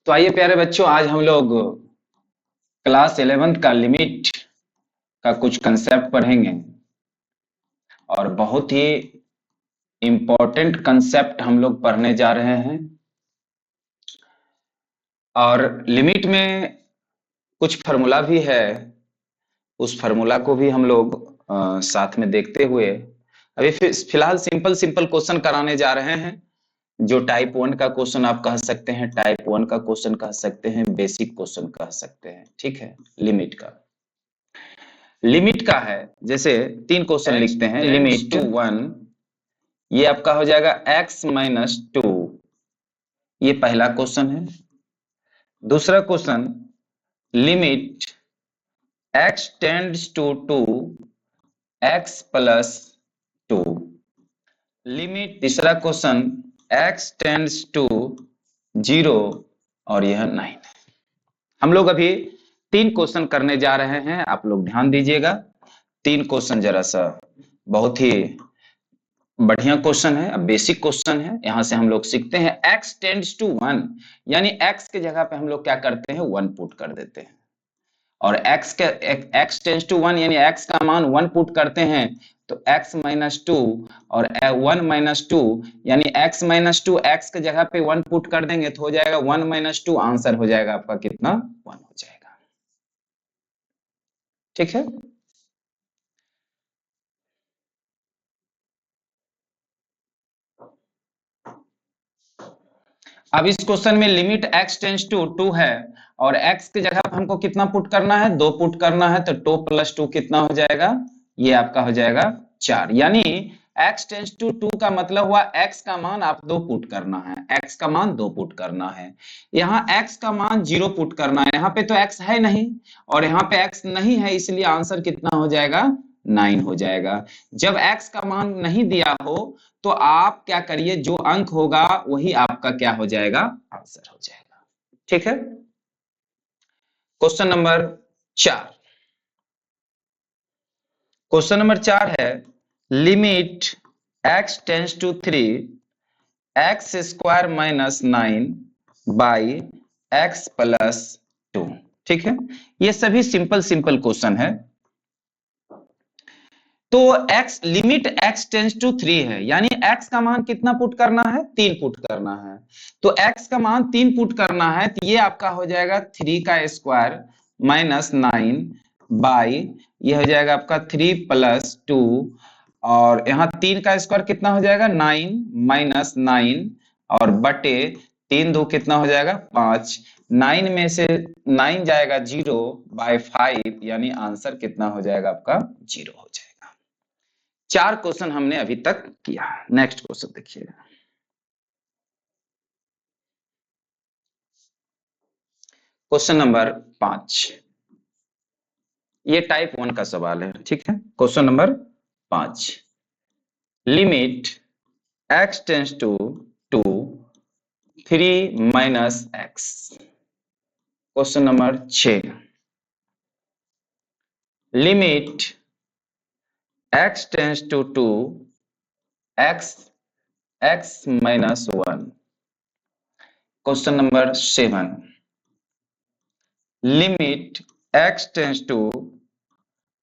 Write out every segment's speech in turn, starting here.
तो आइए प्यारे बच्चों, आज हम लोग क्लास 11th का लिमिट का कुछ कंसेप्ट पढ़ेंगे और बहुत ही इम्पोर्टेंट कंसेप्ट हम लोग पढ़ने जा रहे हैं। और लिमिट में कुछ फार्मूला भी है, उस फार्मूला को भी हम लोग साथ में देखते हुए अभी फिलहाल सिंपल सिंपल क्वेश्चन कराने जा रहे हैं, जो टाइप 1 का क्वेश्चन आप कह सकते हैं, टाइप 1 का क्वेश्चन कह सकते हैं, बेसिक क्वेश्चन कह सकते हैं। ठीक है, लिमिट का है। जैसे 3 क्वेश्चन लिखते हैं, लिमिट 1, ये आपका हो जाएगा x-2, ये पहला क्वेश्चन है। दूसरा question limit x tends to 2 x+2, limit तीसरा क्वेश्चन x टेंड्स टू 0 और यह 9 है। हम लोग अभी 3 क्वेश्चन करने जा रहे हैं, आप लोग ध्यान दीजिएगा। 3 क्वेश्चन जरा सा बहुत ही बढ़िया क्वेश्चन है, बेसिक क्वेश्चन है। यहां से हम लोग सीखते हैं x टेंड्स टू 1, यानी x के जगह पे हम लोग क्या करते हैं, 1 पुट कर देते हैं। और x टेंड्स टू 1 यानी x का मान 1 पुट करते हैं, तो x-2 और 1-2 यानी x-2 x के जगह पे 1 पुट कर देंगे तो हो जाएगा 1-2, आंसर हो जाएगा आपका कितना, 1 हो जाएगा। ठीक है, अब इस क्वेश्चन में लिमिट x टेंड्स टू 2 है और x की जगह पर हमको कितना पुट करना है, 2 पुट करना है, तो 2+2 कितना हो जाएगा, ये आपका हो जाएगा 4। यानी x टेंड्स टू 2 का मतलब हुआ x का मान आप 2 पुट करना है, x का मान 2 पुट करना है। यहाँ x का मान 0 पुट करना है, यहाँ पे तो x है नहीं और यहाँ पे x नहीं है, इसलिए आंसर कितना हो जाएगा, 9 हो जाएगा। जब x का मान नहीं दिया हो तो आप क्या करिए, जो अंक होगा वही आपका क्या हो जाएगा, आंसर हो जाएगा। ठीक है, क्वेश्चन नंबर 4। क्वेश्चन नंबर 4 है limit x tends to 3 x² - 9 by x+2। ठीक है, ये सभी सिंपल सिंपल क्वेश्चन है। तो x limit x tends to 3 है, यानी x का मान कितना पुट करना है, 3 पुट करना है। तो x का मान 3 पुट करना है, तो ये आपका हो जाएगा 3² - 9 बाई, ये हो जाएगा आपका 3+2 और यहाँ 3 का स्क्वायर कितना हो जाएगा, 9 - 9 और बटे 3 2 कितना हो जाएगा, 5। 9 में से 9 जाएगा 0 बाई 5, यानी आंसर कितना हो जाएगा आपका, 0 हो जाएगा। 4 क्वेश्चन हमने अभी तक किया। नेक्स्ट क्वेश्चन देखिएगा, क्वेश्चन नंबर 5, ये टाइप 1 का सवाल है। ठीक है, question number 5, limit x tends to 2 3 - x। Question number 6, limit x tends to 2 x-1। Question number 7, limit x tends to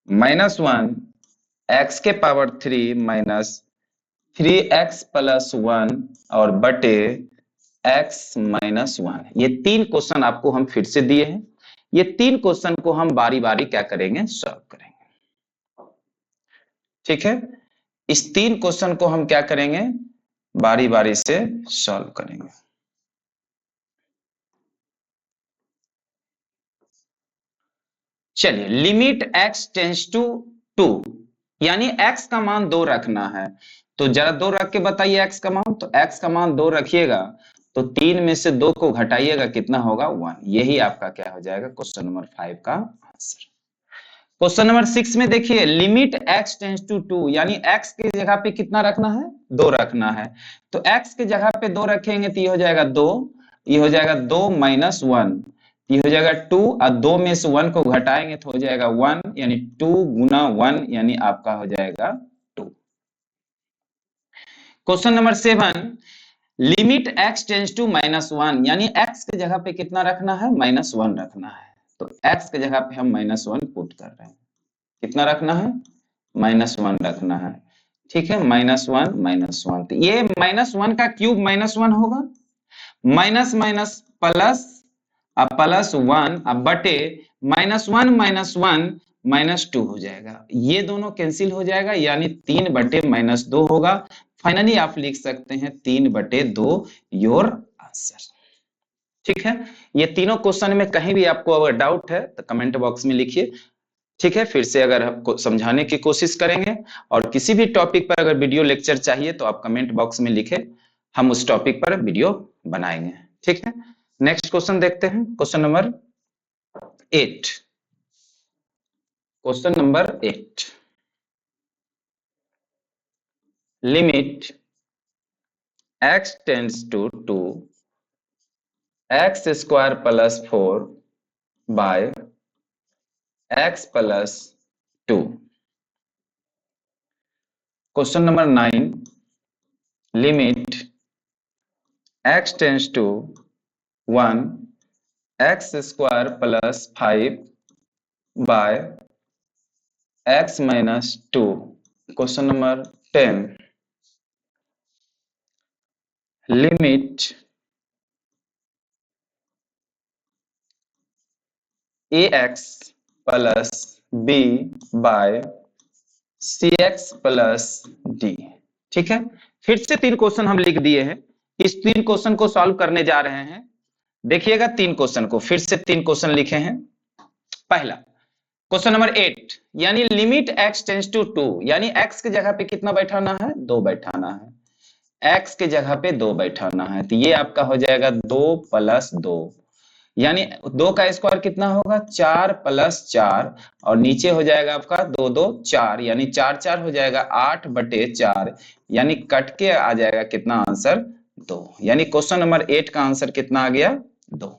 -1 x³ - 3x+1 और बटे x-1। ये 3 क्वेश्चन आपको हम फिर से दिए हैं, ये 3 क्वेश्चन को हम बारी बारी क्या करेंगे, सॉल्व करेंगे। ठीक है, इस 3 क्वेश्चन को हम क्या करेंगे, बारी बारी से सॉल्व करेंगे। चलिए, लिमिट x टेंड्स टू 2 यानी x का मान 2 रखना है, तो जरा 2 रख के बताइए x का मान। तो x का मान 2 रखिएगा तो 3 में से 2 को घटाइएगा, कितना होगा, 1। यही आपका क्या हो जाएगा, क्वेश्चन नंबर 5 का आंसर। क्वेश्चन नंबर 6 में देखिए, लिमिट x टेंड्स टू 2 यानी x की जगह पे कितना रखना है, 2 रखना है। तो x की जगह पे 2 रखेंगे तो ये हो जाएगा 2, ये हो जाएगा 2 - 1, ये हो जाएगा 2 और 2 में से 1 को घटाएंगे तो हो जाएगा 1, यानी 2 गुना 1 यानी आपका हो जाएगा 2। Question number 7, limit x tends to -1, यानी x के जगह पे कितना रखना है, -1 रखना है। तो x के जगह पे हम -1 पुट कर रहे हैं। कितना रखना है, -1 रखना है। ठीक है, -1 तो ये -1 का क्यूब -1 होगा, माइनस माइनस प्लस, अब +1 अब बटे -1 -1 -2 हो जाएगा। ये दोनों कैंसिल हो जाएगा, यानी 3/-2 होगा। फाइनली आप लिख सकते हैं 3/2 योर आंसर। ठीक है, ये तीनों क्वेश्चन में कहीं भी आपको अगर डाउट है तो कमेंट बॉक्स में लिखिए। ठीक है, फिर से अगर आपको समझाने की कोशिश करेंगे, और किसी भी टॉपिक पर अगर वीडियो लेक्चर चाहिए तो आप कमेंट बॉक्स में लिखें, हम उस टॉपिक पर वीडियो बनाएंगे। ठीक है, नेक्स्ट क्वेश्चन देखते हैं, question number 8। Question number 8, limit x tends to 2 x square plus 4 by x plus 2। Question number 9, limit x tends to 1 x square plus 5 by x minus 2। Question number 10, limit ax plus b by cx plus d। ठीक है, फिर से 3 question हम लिख दिए हैं। इस 3 question को सॉल्व करने जा रहे हैं। देखिएगा 3 क्वेश्चन को, फिर से 3 क्वेश्चन लिखे हैं। पहला क्वेश्चन नंबर 8, यानी लिमिट x टेंस टू 2, यानी x की जगह पे कितना बैठाना है, 2 बैठाना है। x की जगह पे 2 बैठाना है, तो ये आपका हो जाएगा 2 + 2, यानी 2 का स्क्वायर कितना होगा, 4 + 4, और नीचे हो जाएगा आपका 2 2 4, यानी 4 4 हो जाएगा 8/4, यानी कट के आ जाएगा कितना आंसर, 2। यानी क्वेश्चन नंबर 8 का आंसर कितना आ गया, 2।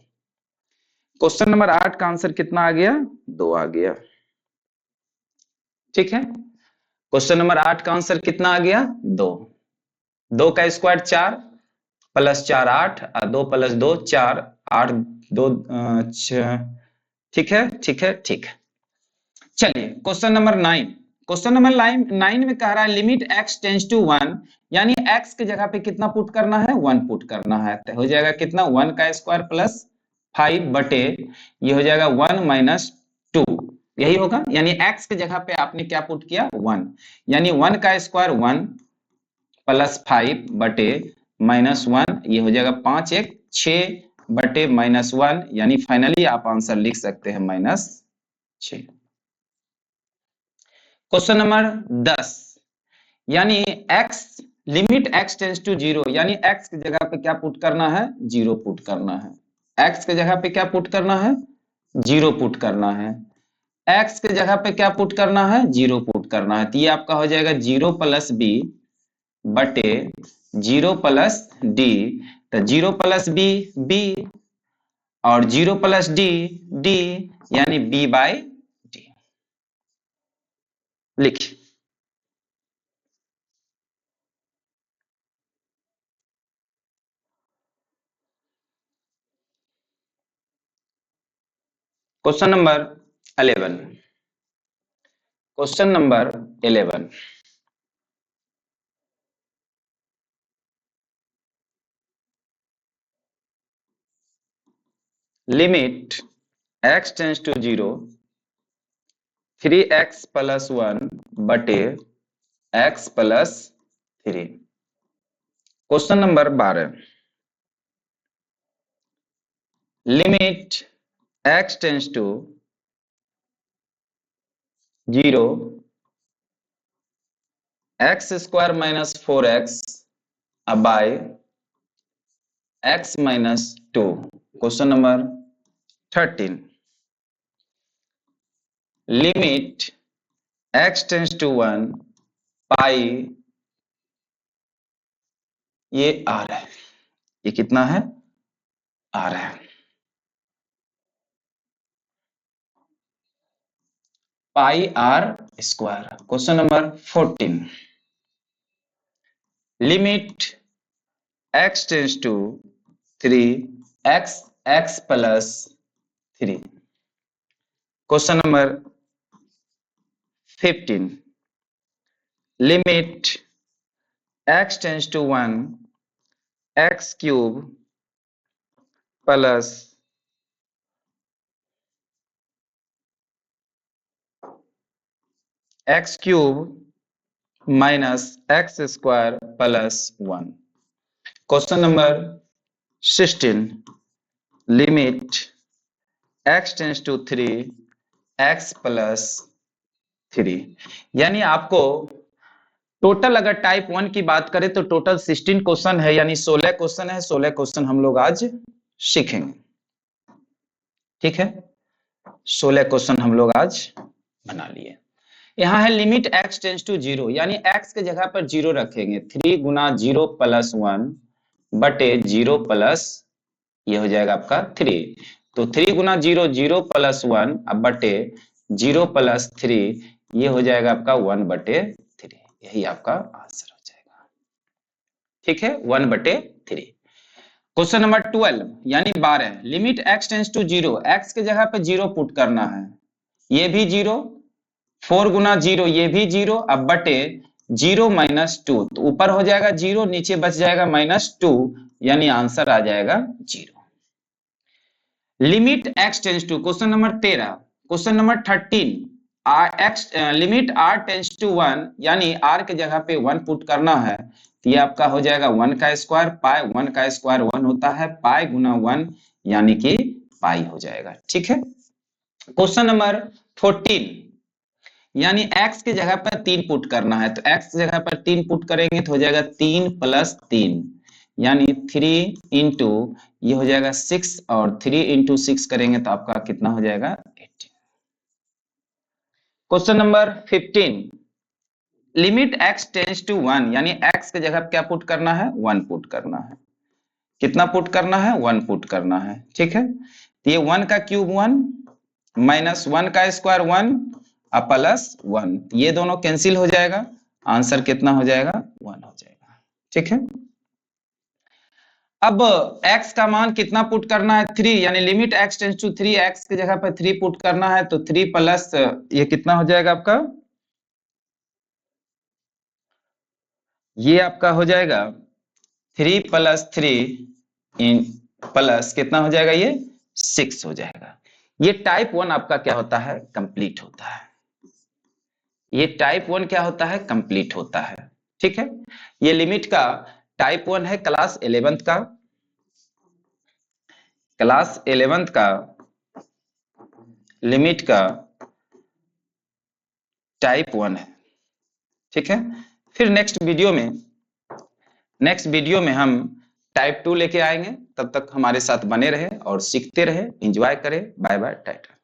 क्वेश्चन नंबर 8 का आंसर कितना आ गया, 2 आ गया। ठीक है, क्वेश्चन नंबर 8 का आंसर कितना आ गया, 2। 2 का स्क्वायर 4 + 4 8, 2 + 2 4, 8 2 6। ठीक है, ठीक है, ठीक है। चलिए क्वेश्चन नंबर 9, क्वेश्चन नंबर 9 में कह रहा है लिमिट x टेंस टू 1, यानी x की जगह पे कितना पुट करना है, 1 पुट करना है। तो हो जाएगा कितना, 1 का स्क्वायर प्लस 5 बटे, ये हो जाएगा 1 - 2, यही होगा। यानी x की जगह पे आपने क्या पुट किया, 1, यानी 1 का स्क्वायर 1 + 5 बटे -1, ये हो जाएगा 5 1 6 बटे -1, यानी फाइनली आप आंसर लिख सकते हैं -6। क्वेश्चन नंबर 10, यानी x limit x tends to 0, यानी x की जगह पे क्या पुट करना है, 0 पुट करना है। x की जगह पे क्या पुट करना है, 0 पुट करना है। x की जगह पे क्या पुट करना है, 0 पुट करना है। तो ये आपका हो जाएगा 0 + b बटे 0 + d, तो 0 + b b, और 0 + d d, यानी b/d। लिखिए question number 11, question number 11, limit x tends to 0 3x + 1 बटे x + 3। Question number 12, limit x tends to 0 x square - 4x by x - 2। Question number 13, limit x tends to 1 pi, ये r है, ये कितना है, r है, πr²। Question number 14, limit x tends to 3 x plus 3। Question number 15 limit x tends to 1 x cube plus x cube minus x square plus 1। Question number 16 limit x tends to 3 x plus 3। यानी आपको total अगर type 1 की बात करें तो total 16 question है, यानी 16 question है। 16 क्वेश्चन हम लोग आज सीखेंगे, ठीक है। 16 क्वेश्चन हम लोग आज बना लिए। यहाँ है लिमिट x टेंस टू 0, यानी x के जगह पर 0 रखेंगे। 3 गुना 0 प्लस 1 बटे 0 प्लस ये हो जाएगा आपका 3। तो 3 गुना 0 0 प्लस 1 अब बटे 0 प्लस 3 ये हो जाएगा आपका 1 बटे 3। यही आपका आंसर हो जाएगा, ठीक है, 1 बटे 3। क्वेश्चन नंबर 12 यानी 12 limit x tends to 0, x के जगह पे 0 पुट करना है। ये भी 0, 4 गुना 0 ये भी 0 अब बटे 0 माइनस 2, तो ऊपर हो जाएगा 0 नीचे बच जाएगा -2, यानी आंसर आ जाएगा 0। Limit x tends to question number 13। Question number 13 limit r tends to 1, यानी r के जगह पे 1 पुट करना है। तो ये आपका हो जाएगा 1 का स्क्वायर, पाई 1 का स्क्वायर 1 होता है, पाई गुना 1 यानी कि पाई हो जाएगा, ठीक है। क्वेश्चन नंबर 14 यानी x के जगह पर 3 पुट करना है। तो x की जगह पर 3 पुट करेंगे तो हो जाएगा 3 प्लस 3, यानी 3 इंटू ये हो जाएगा 6, और 3 इंटू 6 करेंगे तो आपका कितना हो जाएगा 18। Question number 15 limit x tends to 1, यानी x के जगह क्या पुट करना है 1 पुट करना है। कितना पुट करना है 1 पुट करना है, ठीक है। तो ये 1 का क्यूब 1 माइनस 1 का स्क्वायर 1 और प्लस 1, ये दोनों कैंसिल हो जाएगा, आंसर कितना हो जाएगा 1 हो जाएगा, ठीक है। अब x का मान कितना पुट करना है 3, यानी limit x tends to 3, x की जगह पर 3 पुट करना है। तो 3 प्लस ये कितना हो जाएगा आपका, ये आपका हो जाएगा 3 प्लस 3 इन प्लस कितना हो जाएगा ये 6 हो जाएगा। ये टाइप 1 आपका क्या होता है कंप्लीट होता है। ये टाइप 1 क्या होता है कंप्लीट होता है, ठीक है। ये लिमिट का टाइप 1 है, क्लास 11th का, क्लास 11th का लिमिट का टाइप 1 है, ठीक है। फिर नेक्स्ट वीडियो में हम टाइप 2 लेके आएंगे। तब तक हमारे साथ बने रहे और सीखते रहे, एंजॉय करें। Bye bye, Tata.